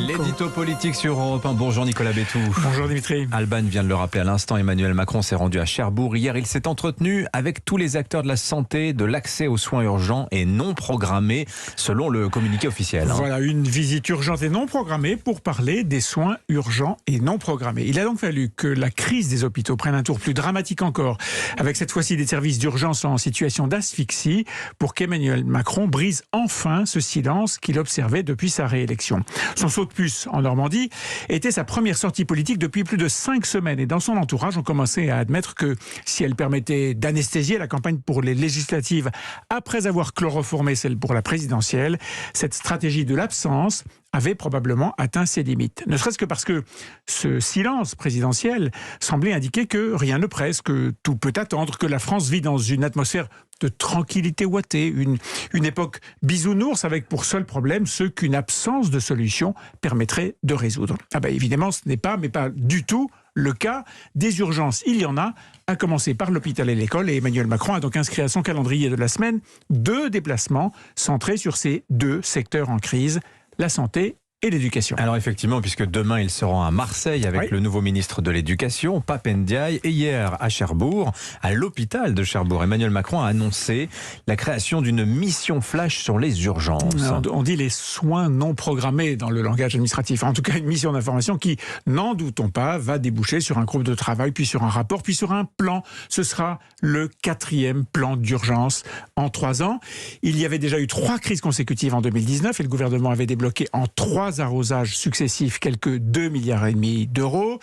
L'édito politique sur Europe 1. Bonjour Nicolas Bétou. Bonjour Dimitri. Alban vient de le rappeler à l'instant, Emmanuel Macron s'est rendu à Cherbourg. Hier, il s'est entretenu avec tous les acteurs de la santé de l'accès aux soins urgents et non programmés, selon le communiqué officiel. Voilà, une visite urgente et non programmée pour parler des soins urgents et non programmés. Il a donc fallu que la crise des hôpitaux prenne un tour plus dramatique encore, avec cette fois-ci des services d'urgence en situation d'asphyxie, pour qu'Emmanuel Macron brise enfin ce silence qu'il observait depuis sa réélection. Son saut de puce en Normandie était sa première sortie politique depuis plus de 5 semaines. Et dans son entourage, on commençait à admettre que si elle permettait d'anesthésier la campagne pour les législatives après avoir chloroformé celle pour la présidentielle, cette stratégie de l'absence avait probablement atteint ses limites. Ne serait-ce que parce que ce silence présidentiel semblait indiquer que rien ne presse, que tout peut attendre, que la France vit dans une atmosphère de tranquillité ouatée, une époque bisounours avec pour seul problème ce qu'une absence de solution permettrait de résoudre. Évidemment, ce n'est pas, mais pas du tout, le cas. Des urgences, il y en a, à commencer par l'hôpital et l'école. Et Emmanuel Macron a donc inscrit à son calendrier de la semaine 2 déplacements centrés sur ces 2 secteurs en crise, la santé et l'éducation. Alors effectivement, puisque demain il se rend à Marseille avec le nouveau ministre de l'Éducation, Pape Ndiaye, et hier à Cherbourg, à l'hôpital de Cherbourg, Emmanuel Macron a annoncé la création d'une mission flash sur les urgences. Alors, on dit les soins non programmés dans le langage administratif. En tout cas, une mission d'information qui, n'en doutons pas, va déboucher sur un groupe de travail, puis sur un rapport, puis sur un plan. Ce sera le 4e plan d'urgence en 3 ans. Il y avait déjà eu 3 crises consécutives en 2019 et le gouvernement avait débloqué en 3 arrosages successifs quelques 2,5 milliards d'euros.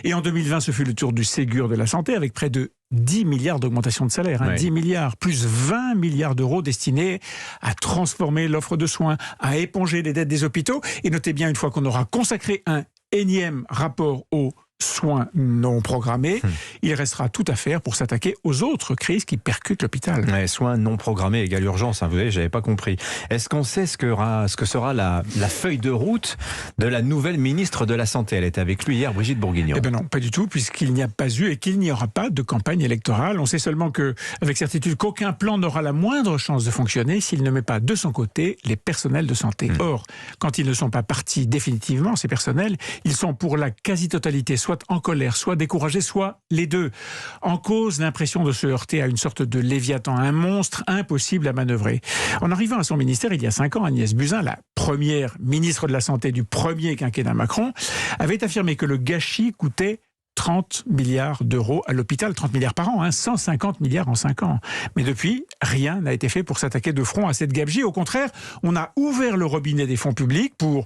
Et en 2020, ce fut le tour du Ségur de la santé avec près de 10 milliards d'augmentation de salaire. 10 milliards, plus 20 milliards d'euros destinés à transformer l'offre de soins, à éponger les dettes des hôpitaux. Et notez bien, une fois qu'on aura consacré un énième rapport aux soins non programmés, il restera tout à faire pour s'attaquer aux autres crises qui percutent l'hôpital. Soins non programmés égale urgence, vous voyez, j'avais pas compris. Est-ce qu'on sait ce que sera la feuille de route de la nouvelle ministre de la Santé? Elle était avec lui hier, Brigitte Bourguignon. Non, pas du tout, puisqu'il n'y a pas eu et qu'il n'y aura pas de campagne électorale. On sait seulement avec certitude qu'aucun plan n'aura la moindre chance de fonctionner s'il ne met pas de son côté les personnels de santé. Or, quand ils ne sont pas partis définitivement, ces personnels, ils sont pour la quasi-totalité soit en colère, soit découragés, soit les deux. En cause, l'impression de se heurter à une sorte de léviathan, un monstre impossible à manœuvrer. En arrivant à son ministère il y a 5 ans, Agnès Buzyn, la première ministre de la Santé du premier quinquennat Macron, avait affirmé que le gâchis coûtait 30 milliards d'euros à l'hôpital, 30 milliards par an, 150 milliards en 5 ans. Mais depuis, rien n'a été fait pour s'attaquer de front à cette gabegie. Au contraire, on a ouvert le robinet des fonds publics pour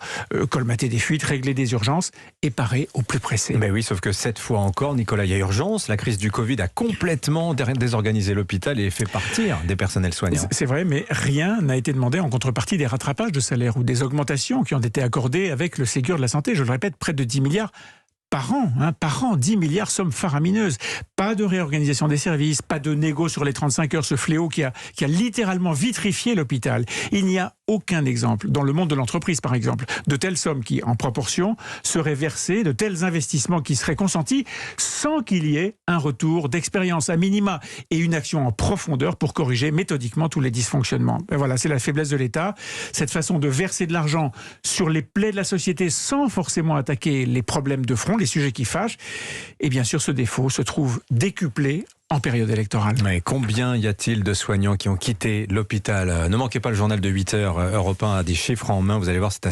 colmater des fuites, régler des urgences et parer au plus pressé. Mais oui, sauf que cette fois encore, Nicolas, il y a urgence. La crise du Covid a complètement désorganisé l'hôpital et fait partir des personnels soignants. C'est vrai, mais rien n'a été demandé en contrepartie des rattrapages de salaire ou des augmentations qui ont été accordées avec le Ségur de la Santé. Je le répète, près de 10 milliards par an, 10 milliards, somme faramineuse. Pas de réorganisation des services, pas de négo sur les 35 heures, ce fléau qui a littéralement vitrifié l'hôpital. Il n'y a aucun exemple, dans le monde de l'entreprise par exemple, de telles sommes qui, en proportion, seraient versées, de tels investissements qui seraient consentis sans qu'il y ait un retour d'expérience à minima et une action en profondeur pour corriger méthodiquement tous les dysfonctionnements. Et voilà, c'est la faiblesse de l'État, cette façon de verser de l'argent sur les plaies de la société sans forcément attaquer les problèmes de front, les sujets qui fâchent. Et bien sûr, ce défaut se trouve décuplé en période électorale. Mais combien y a-t-il de soignants qui ont quitté l'hôpital? Ne manquez pas le journal de 8h, Europe 1 a des chiffres en main, vous allez voir, c'est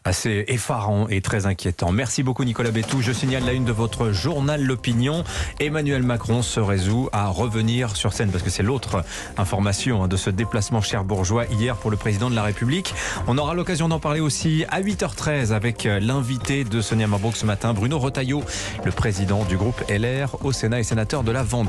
assez effarant et très inquiétant. Merci beaucoup Nicolas Bétou. Je signale la une de votre journal L'Opinion. Emmanuel Macron se résout à revenir sur scène, parce que c'est l'autre information de ce déplacement cherbourgeois hier pour le président de la République. On aura l'occasion d'en parler aussi à 8h13 avec l'invité de Sonia Mabrouk ce matin, Bruno Retailleau, le président du groupe LR au Sénat et sénateur de la Vendée.